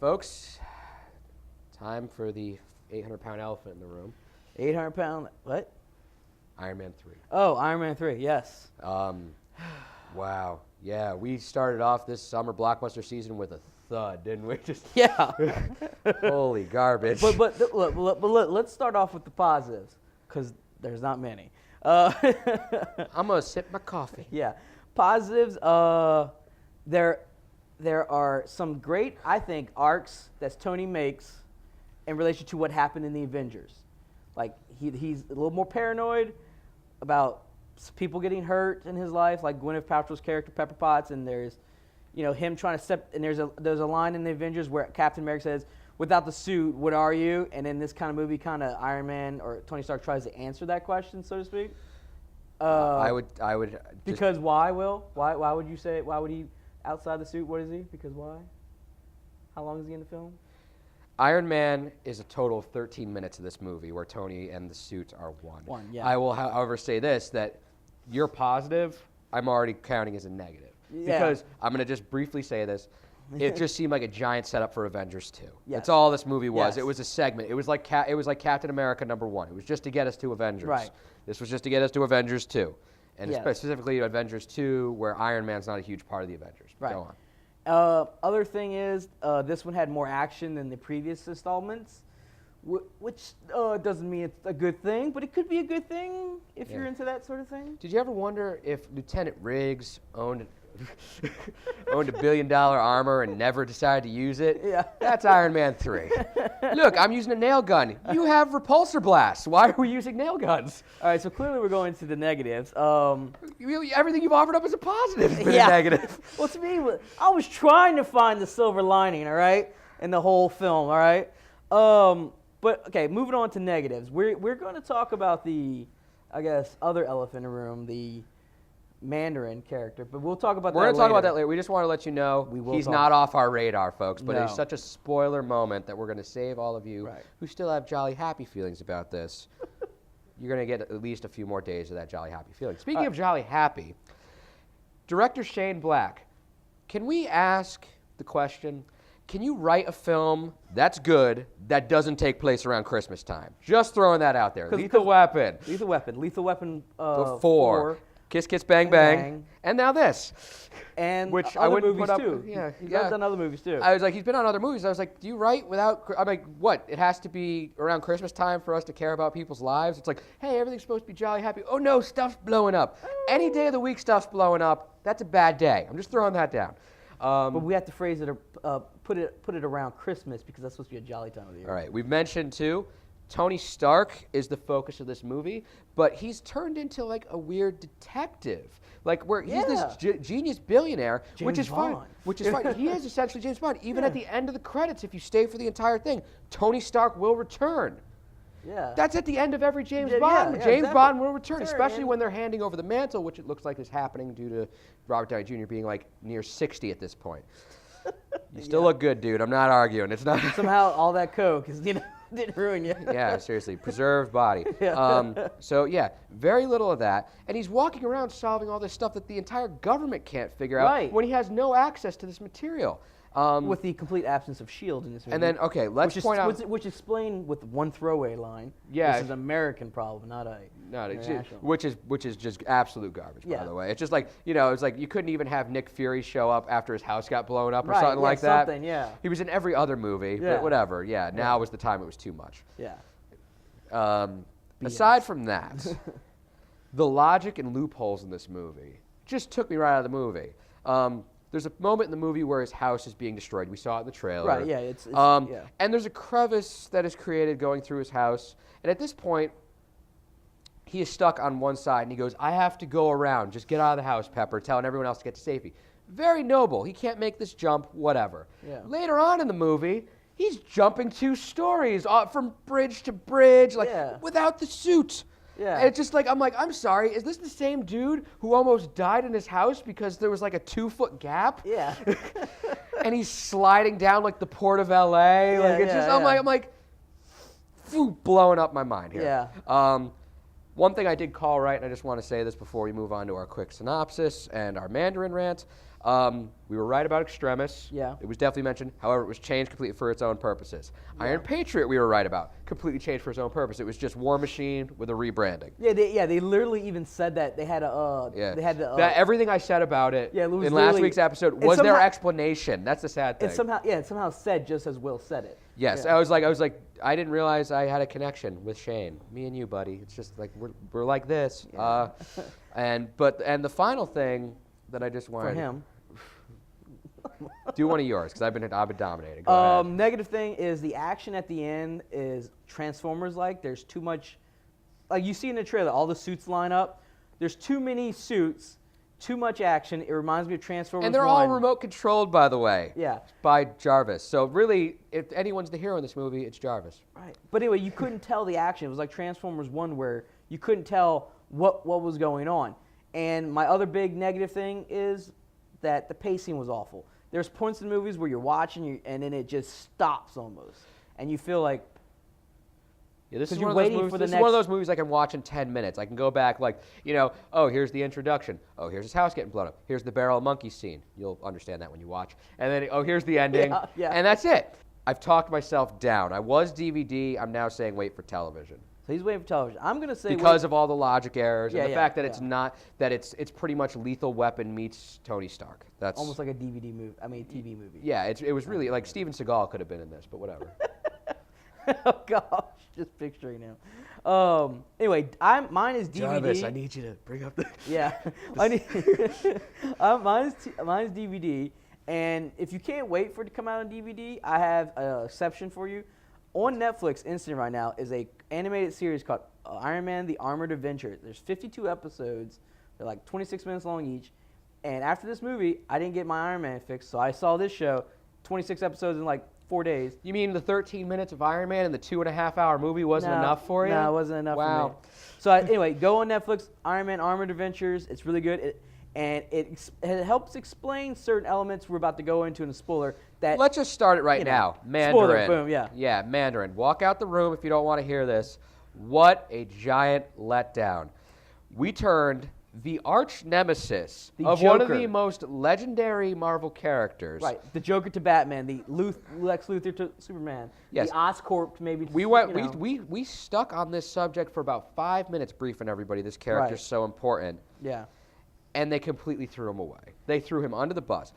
folks, time for the 800-pound elephant in the room. 800-pound, what? Iron Man 3. Oh, Iron Man 3, yes. Wow. Yeah, we started off this summer blockbuster season with a thud, didn't we? Just Yeah. holy garbage. But look, let's start off with the positives, because there's not many. I'm going to sip my coffee. Yeah. Positives, there are some great, I think, arcs that Tony makes in relation to what happened in the Avengers. Like, he's a little more paranoid about people getting hurt in his life, like Gwyneth Paltrow's character, Pepper Potts, and there's, him trying to step, and there's a line in the Avengers where Captain America says, without the suit, what are you? And in this kind of movie, kind of Iron Man or Tony Stark tries to answer that question, so to speak. I would. Because why, Will? Why would you say it? Why would he outside the suit? What is he? Because why? How long is he in the film? Iron Man is a total of 13 minutes of this movie where Tony and the suit are one. One, yeah. I will, however, say this, that you're positive, I'm already counting as a negative. Yeah. Because I'm going to just briefly say this. It just seemed like a giant setup for Avengers 2. Yes. That's all this movie was. Yes. It was a segment. It was like Captain America #1. It was just to get us to Avengers. Right. This was just to get us to Avengers 2. And Yes. specifically Avengers 2, where Iron Man's not a huge part of the Avengers. Right. Go on. Other thing is, this one had more action than the previous installments, which doesn't mean it's a good thing, but it could be a good thing if you're into that sort of thing. Did you ever wonder if Lieutenant Riggs owned $1 billion armor and never decided to use it? Yeah. That's Iron Man 3. Look, I'm using a nail gun. You have repulsor blasts. Why are we using nail guns? All right, so clearly we're going to the negatives. Everything you've offered up is a positive. It's been Yeah. a negative. Well, to me, I was trying to find the silver lining, all right, in the whole film, all right? But, okay, moving on to negatives. We're going to talk about the, I guess, other elephant in the room, the Mandarin character, but we'll talk about that later. We're going to talk about that later. We just want to let you know he's not off our radar, folks, but it's such a spoiler moment that we're going to save all of you who still have jolly happy feelings about this. You're going to get at least a few more days of that jolly happy feeling. Speaking of jolly happy, director Shane Black, can we ask the question, can you write a film that's good that doesn't take place around Christmas time? Just throwing that out there. Lethal Weapon. Lethal Weapon 4. Kiss Kiss Bang Bang. And now this. And which other I wouldn't movies put up, too. He's done other movies too. I was like, he's been on other movies. I was like, do you write without, I'm like, what? It has to be around Christmas time for us to care about people's lives? It's like, hey, everything's supposed to be jolly happy. Oh no, stuff's blowing up. Any day of the week stuff's blowing up. That's a bad day. I'm just throwing that down. But we have to phrase it, put it around Christmas because that's supposed to be a jolly time of the year. All right, we've mentioned too, Tony Stark is the focus of this movie, but he's turned into like a weird detective. Like where he's this genius billionaire, which is fine. He is essentially James Bond. Even at the end of the credits, if you stay for the entire thing, Tony Stark will return. Yeah. That's at the end of every James Bond. James Bond will return, especially man. when they're handing over the mantle, which it looks like is happening due to Robert Downey Jr. being like near 60 at this point. You still look good, dude. I'm not arguing. It's not somehow all that coke is, didn't ruin you. Yeah, seriously, preserved body. So yeah, very little of that, and he's walking around solving all this stuff that the entire government can't figure out when he has no access to this material. With the complete absence of S.H.I.E.L.D. in this movie. And then, okay, let's point out... Which explained with one throwaway line. Yeah. This is an American problem, not a international. Which is just absolute garbage, by the way. It's just like, it's like you couldn't even have Nick Fury show up after his house got blown up or something like that. He was in every other movie, but whatever. Yeah, now was the time it was too much. Yeah. Aside from that, the logic and loopholes in this movie just took me right out of the movie. There's a moment in the movie where his house is being destroyed. We saw it in the trailer. Right, yeah. It's And there's a crevice that is created going through his house. And at this point, he is stuck on one side, and he goes, I have to go around. Just get out of the house, Pepper, telling everyone else to get to safety. Very noble. He can't make this jump, whatever. Yeah. Later on in the movie, he's jumping 2 stories from bridge to bridge, without the suit. Yeah. And it's just like, I'm sorry, is this the same dude who almost died in his house because there was like a 2-foot gap? Yeah. And he's sliding down like the port of LA. I'm like, blowing up my mind here. Yeah. One thing I did call right, and I just want to say this before we move on to our quick synopsis and our Mandarin rant. We were right about Extremis. Yeah. It was definitely mentioned. However, it was changed completely for its own purposes. Yeah. Iron Patriot, we were right about. Completely changed for its own purpose. It was just War Machine with a rebranding. Yeah, they literally even said that they had a that everything I said about it, in last week's episode was their explanation. That's the sad thing. It somehow said just as Will said it. Yes, yeah. I was like, I didn't realize I had a connection with Shane. Me and you, buddy. It's just like we're like this. Yeah. And the final thing that I just wanted for him. Do one of yours, because I've been dominating. Go ahead. Negative thing is the action at the end is Transformers-like. There's too much, like you see in the trailer, all the suits line up. There's too many suits, too much action. It reminds me of Transformers. And they're all remote controlled, by the way. Yeah. By Jarvis. So really, if anyone's the hero in this movie, it's Jarvis. Right. But anyway, you couldn't tell the action. It was like Transformers 1 where you couldn't tell what was going on. And my other big negative thing is that the pacing was awful. There's points in movies where you're watching and then it just stops almost, and you feel like this is one of those movies. This is one of those movies I can watch in 10 minutes. I can go back oh, here's the introduction. Oh, here's his house getting blown up. Here's the barrel of monkey scene. You'll understand that when you watch. And then here's the ending. Yeah. And that's it. I've talked myself down. I was DVD. I'm now saying wait for television. So he's waiting for television. I'm going to say because of all the logic errors and the fact that it's not it's pretty much Lethal Weapon meets Tony Stark. That's almost like a DVD movie. I mean, TV movie. Yeah, it was really like Steven Seagal could have been in this, but whatever. Oh gosh, just picturing him. Anyway, mine is DVD. Jarvis, I need you to bring up the. Yeah, mine is DVD. And if you can't wait for it to come out on DVD, I have an exception for you. On Netflix, instant right now, is a animated series called Iron Man: The Armored Adventure. There's 52 episodes. They're like 26 minutes long each. And after this movie, I didn't get my Iron Man fix, so I saw this show, 26 episodes in like 4 days. You mean the 13 minutes of Iron Man and the 2.5-hour movie wasn't enough for you? No, it wasn't enough for me. So anyway, go on Netflix, Iron Man: Armored Adventures. It's really good. It helps explain certain elements we're about to go into in a spoiler. Let's just start it right now. Mandarin. Spoiler, boom, yeah. Yeah, Mandarin. Walk out the room if you don't want to hear this. What a giant letdown. We turned the arch nemesis of Joker. One of the most legendary Marvel characters. Right, the Joker to Batman, the Lex Luthor to Superman, yes. the Oscorp maybe. We stuck on this subject for about 5 minutes briefing everybody. This character's so important. Yeah. And they completely threw him away. They threw him under the bus.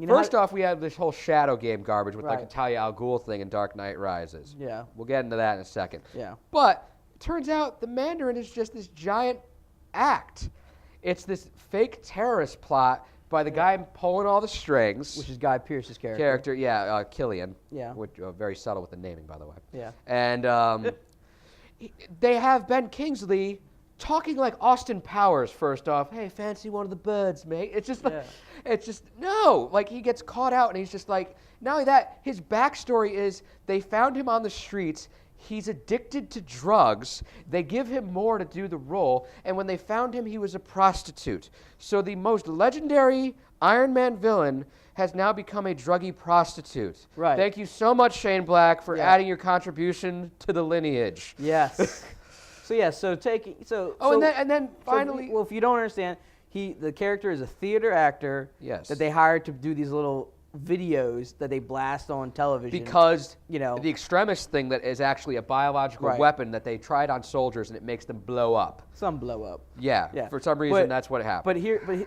First off, we had this whole shadow game garbage with like a Talia al Ghul thing in Dark Knight Rises. Yeah. We'll get into that in a second. Yeah. But it turns out the Mandarin is just this giant act. It's this fake terrorist plot by the guy pulling all the strings. Which is Guy Pearce's character. Yeah, Killian. Yeah. Which, very subtle with the naming, by the way. Yeah. And they have Ben Kingsley talking like Austin Powers. First off, hey, fancy one of the birds, mate. It's just like, no. Like, he gets caught out, and he's just like, not only that, his backstory is they found him on the streets. He's addicted to drugs. They give him more to do the role, and when they found him, he was a prostitute. So the most legendary Iron Man villain has now become a druggy prostitute. Right. Thank you so much, Shane Black, for adding your contribution to the lineage. Yes. And then finally, if you don't understand, the character is a theater actor. Yes. That they hired to do these little videos that they blast on television. Because the extremist thing that is actually a biological weapon that they tried on soldiers and it makes them blow up. Some blow up. Yeah. For some reason, that's what happened.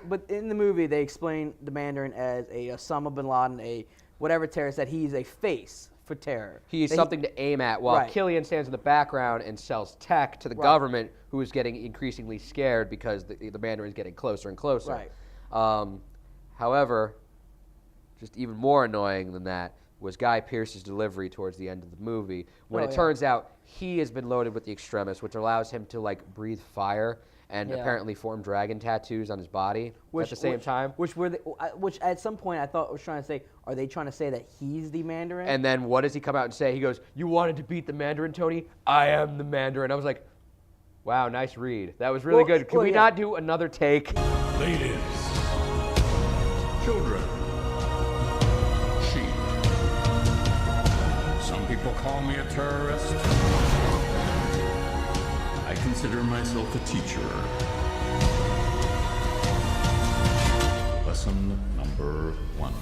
But in the movie, they explain the Mandarin as a Osama bin Laden, a whatever terrorist, that he's a face for terror. He's something to aim at, while Killian stands in the background and sells tech to the government, who is getting increasingly scared because the Mandarin is getting closer and closer. Right. However, just even more annoying than that was Guy Pearce's delivery towards the end of the movie, when it turns out he has been loaded with the extremis, which allows him to breathe fire and apparently form dragon tattoos on his body at the same time. Which at some point I thought was trying to say, are they trying to say that he's the Mandarin? And then what does he come out and say? He goes, "You wanted to beat the Mandarin, Tony? I am the Mandarin." I was like, wow, nice read. That was really good. Can we not do another take? Ladies, children, sheep. Some people call me a terrorist. I consider myself a teacher. Lesson Number 1.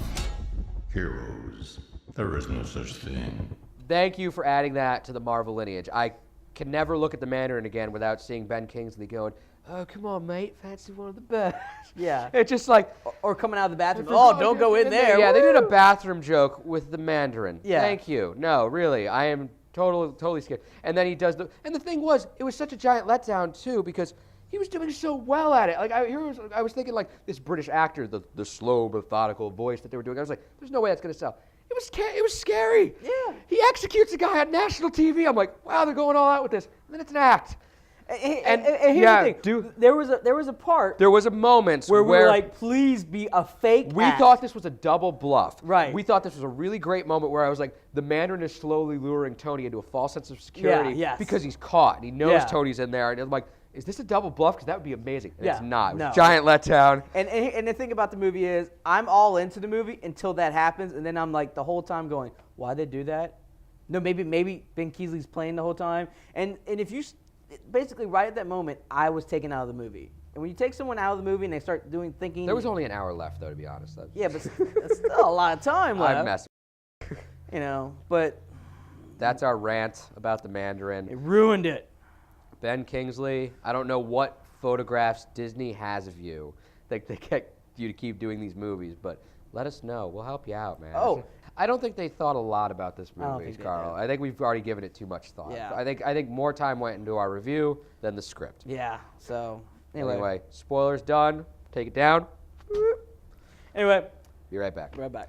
Heroes. There is no such thing. Thank you for adding that to the Marvel lineage. I can never look at the Mandarin again without seeing Ben Kingsley going, "Oh, come on, mate, fancy one of the best." Yeah. It's just like... Or coming out of the bathroom, "Oh, don't go in there." Yeah, they did a bathroom joke with the Mandarin. Yeah. Thank you. No, really, I am totally scared. And then he does and the thing was, it was such a giant letdown, too, because he was doing so well at it. Like, I was thinking, like, this British actor, the slow, methodical voice that they were doing, I was like, there's no way that's going to sell. It was scary. Yeah. He executes a guy on national TV. I'm like, wow, they're going all out with this. And then it's an act. And here's the thing. There was a part. There was a moment where we were like, please be a fake We act. thought this was a double bluff. Right. We thought this was a really great moment where I was like, the Mandarin is slowly luring Tony into a false sense of security because he's caught. And he knows Tony's in there. And I'm like, is this a double bluff? Because that would be amazing. And it's not. It was a giant letdown. And the thing about the movie is, I'm all into the movie until that happens, and then I'm like the whole time going, why'd they do that? No, maybe Ben Kingsley's playing the whole time. And if you basically right at that moment, I was taken out of the movie. And when you take someone out of the movie and they start thinking, there was only an hour left, though, to be honest. Yeah, but that's still a lot of time left. I'm messing. You know, but that's our rant about the Mandarin. It ruined it. Ben Kingsley, I don't know what photographs Disney has of you that they get you to keep doing these movies, but let us know. We'll help you out, man. Oh. I don't think they thought a lot about this movie, Carl. I think we've already given it too much thought. Yeah. I think more time went into our review than the script. Yeah. So anyway, spoilers done. Take it down. Anyway, be right back. Right back.